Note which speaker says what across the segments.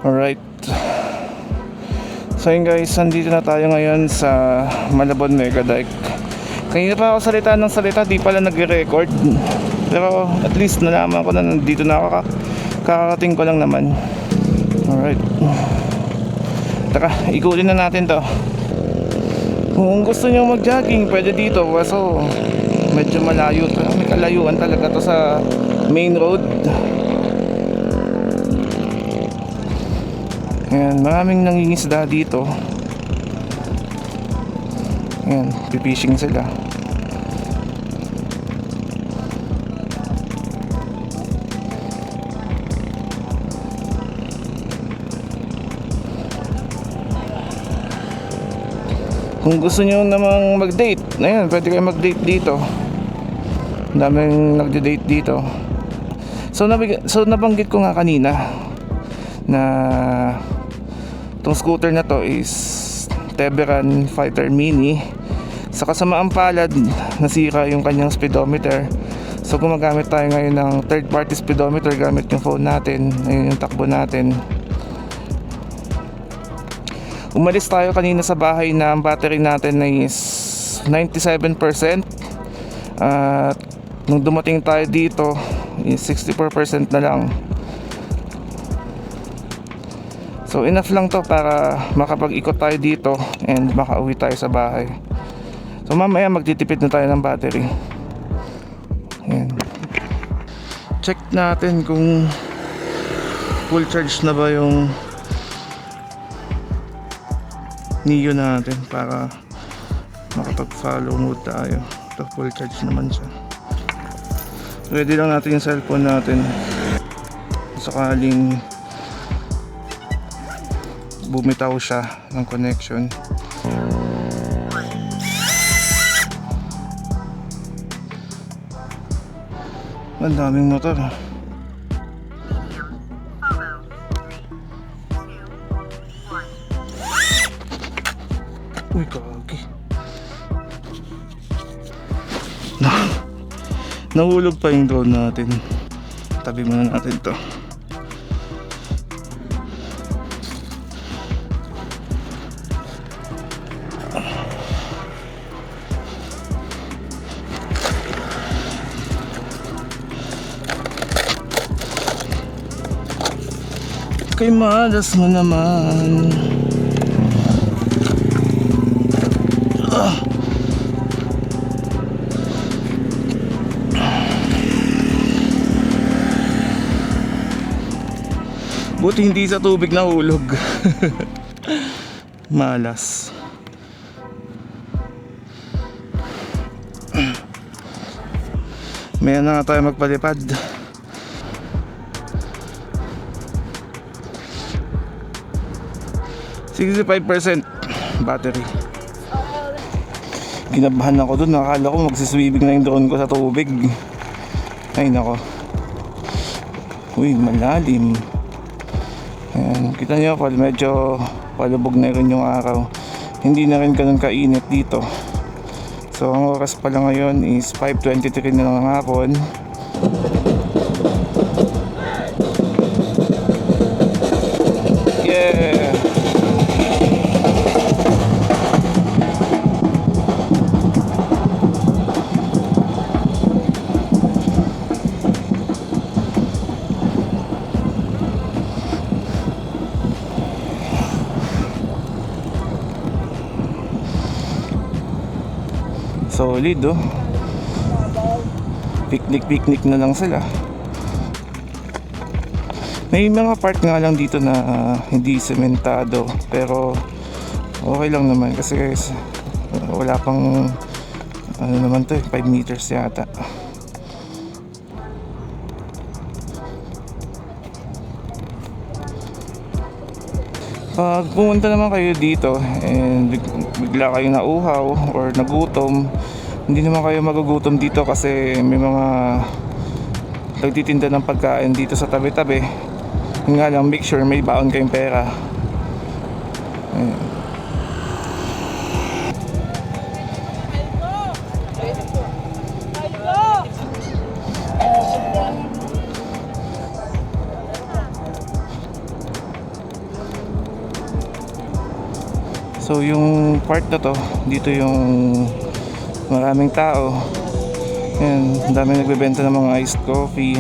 Speaker 1: Alright. So yun guys, nandito na tayo ngayon sa Malabon Mega Dike. Kanina pa ako salita ng salita, di pala nagre-record. Pero at least nalaman ko na nandito na ako. Kakarating ko lang naman. Alright. Tara, ikutin na natin to. Kung gusto nyo mag-jogging, pwede dito. Kaso medyo malayo. May kalayuan talaga to sa main road. Ayan, maraming nangingisda dito. Ayan, pipishing sila. Kung gusto nyo namang mag-date, ayan, pwede kayo mag-date dito. Daming nagde-date dito. So nabanggit ko nga kanina na itong scooter na to is Teberan Fighter Mini. Sa kasamaang palad, nasira yung kanyang speedometer. So gumagamit tayo ngayon ng third party speedometer gamit yung phone natin. Ayun yung takbo natin. Umalis tayo kanina sa bahay na ang battery natin is 97%. At nung dumating tayo dito is 64% na lang. So enough lang to para makapag-ikot tayo dito and makauwi tayo sa bahay. So mamaya magtitipid na tayo ng battery. Ayan. Check natin kung full charge na ba yung Neo natin para makapag-follow mode tayo. Ito, full charge naman siya. Ready lang natin yung cellphone natin sakaling bumitaw siya ng connection. Ang daming motor. Uy, kagi. Nahulog pa yung drone natin. Tabi muna natin to. Kay malas mo naman. Buti hindi sa tubig nahulog. Malas. Maya na nga tayo magpalipad. $65% battery. Ginabahan ako dun, nakakala ko magsiswimming na yung drone ko sa tubig. Ay nako. Uy, malalim. Ayan, kita nyo pala medyo palubog na rin yung araw. Hindi na rin ganun kainit dito. So ang oras pala ngayon is 5:23 na lang ng hapon. Yeah. Solid oh. Picnic na lang sila. May mga part nga lang dito na hindi sementado, pero okay lang naman kasi guys, wala pang ano naman to, 5 meters yata. Pag pumunta naman kayo dito and bigla kayong nauhaw or nagutom, hindi naman kayo magugutom dito kasi may mga nagtitinda ng pagkain dito sa tabi-tabi. Yun nga lang, make sure may baon kayong pera. Ayan. So yung part na to, dito yung maraming tao. Yan, ang dami nagbebenta ng mga iced coffee,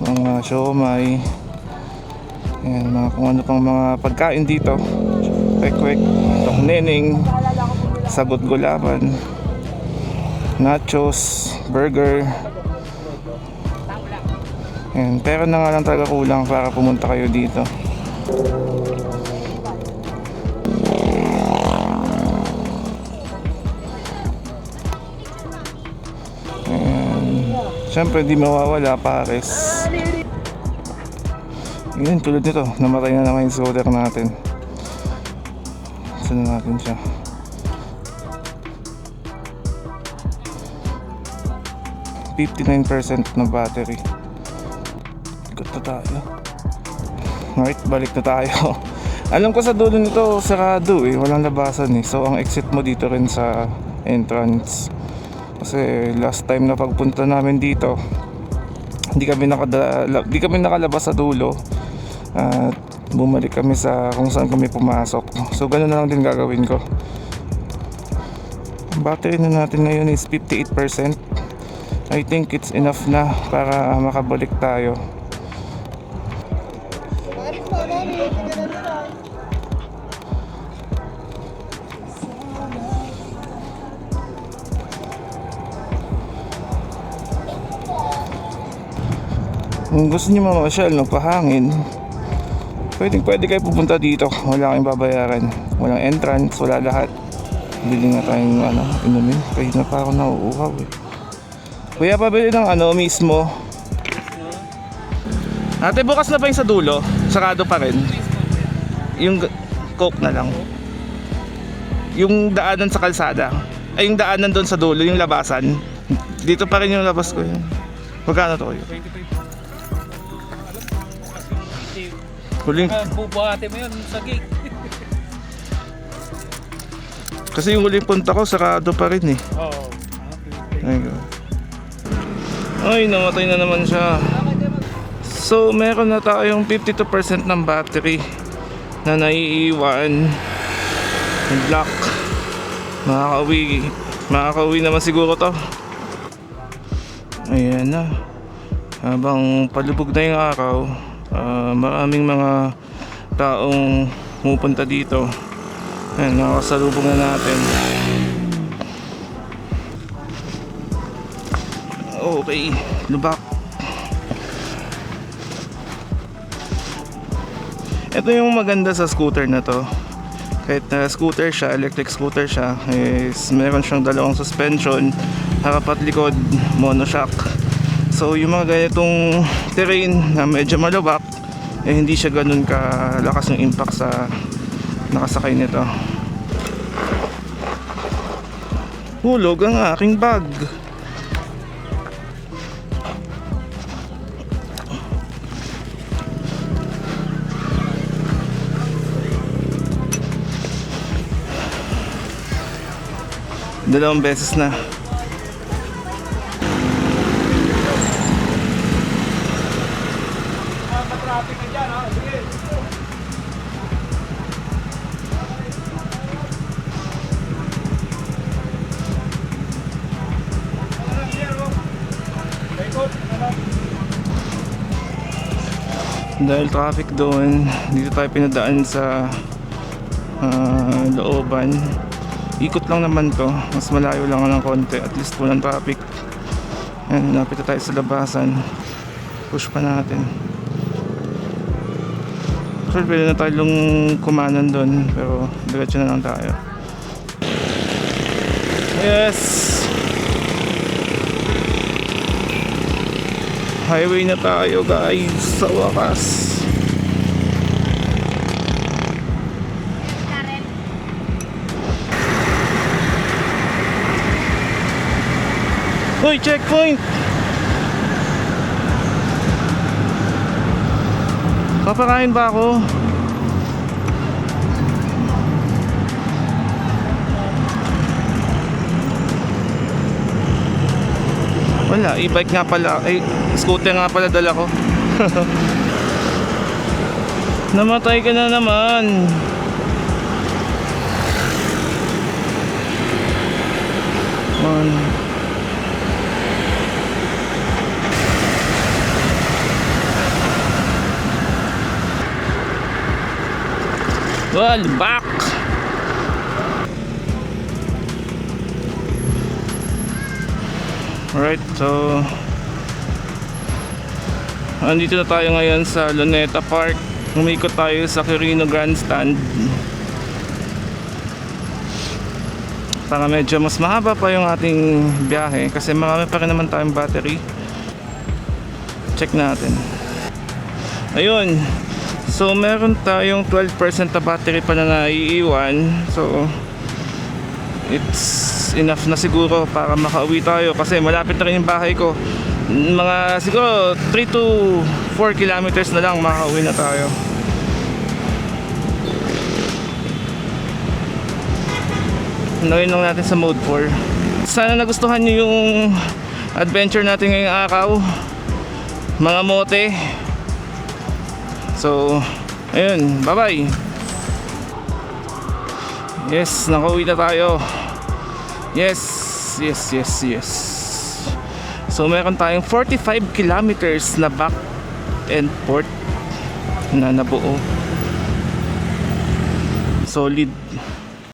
Speaker 1: mga siomai, yan, mga kung ano pang mga pagkain dito. Kwek-kwek, tok neneng, sagot gulaman, nachos, burger. Yan, pero na nga lang talaga kulang para pumunta kayo dito. Siyempre di mawawala pares. Yun, tulad nito, namatay na naman yung solar natin. Saan na natin siya? %59% na battery. Ikot na tayo. Alright, balik na tayo. Alam ko sa dulo nito sarado eh, walang labasan eh. So ang exit mo dito rin sa entrance. Kasi last time na pagpunta namin dito, hindi kami nakalabas sa dulo at bumalik kami sa kung saan kami pumasok. So ganun na lang din gagawin ko. Battery na natin ngayon is 58%. I think it's enough na para makabalik tayo. Kung gusto niyo mamasyal ng pahangin, pwede kayo pupunta dito. Wala kayong babayaran, walang entrance, wala lahat. Bili nga tayong inumin. Kahit na pa ako nauuhaw eh. Kuya, pabili ng mismo. Ate, bukas na ba yung sa dulo? Sarado pa rin? Yung coke na lang. Yung daanan sa kalsada, ay yung daanan doon sa dulo, yung labasan. Dito pa rin yung labas ko yun. Magkano to kayo? Huling
Speaker 2: bubuhati mo yun sa gate.
Speaker 1: kasi yung huling punta ko sarado pa rin eh.
Speaker 2: Oo.
Speaker 1: Ay, namatay na naman siya. So meron na tayong 52% ng battery na naiiwan. Black. Makakauwi naman siguro to. Ayan na. Habang palubog na yung araw, maraming mga taong pumupunta dito. Ayan, nakakasalubong na natin. Okay, lubak. Ito yung maganda sa scooter na to. Kahit na scooter siya, electric scooter siya, is meron siyang dalawang suspension, harap at likod, monoshock. So yung mga ganitong terrain na medyo malubak, hindi siya ganun kalakas ng impact sa nakasakay nito. Hulog ang aking bag. Dalawang beses na. Dahil traffic doon, dito tayo pinadaan sa looban. Ikot lang naman to, mas malayo lang ng konti, at least walang traffic. Ayan, napit na tayo sa labasan. Push pa natin. Actually, pwede na tayong kumanan doon, pero diretso na lang tayo. Yes! Highway na tayo guys, sa wakas. Hoy, checkpoint! Papakain ba ako? Wala, e-bike nga pala. Ay, scooter nga pala dala ko. Namatay ka na naman. One. Well, back. Alright, so andito na tayo ngayon sa Luneta Park. Umikot tayo sa Quirino Grandstand para medyo mas mahaba pa yung ating biyahe kasi marami pa rin naman tayong battery. Check natin. Ayun. So meron tayong 12% na battery pa na naiiwan. So it's enough na siguro para makauwi tayo kasi malapit na rin yung bahay ko. Mga siguro 3 to 4 kilometers na lang makauwi na tayo. Noin lang natin sa mode 4. Sana nagustuhan nyo yung adventure natin ngayong araw, mga mote. So ayun, bye bye. Yes, nakauwi na tayo. Yes. So meron tayong 45 kilometers na back and forth na nabuo. Solid.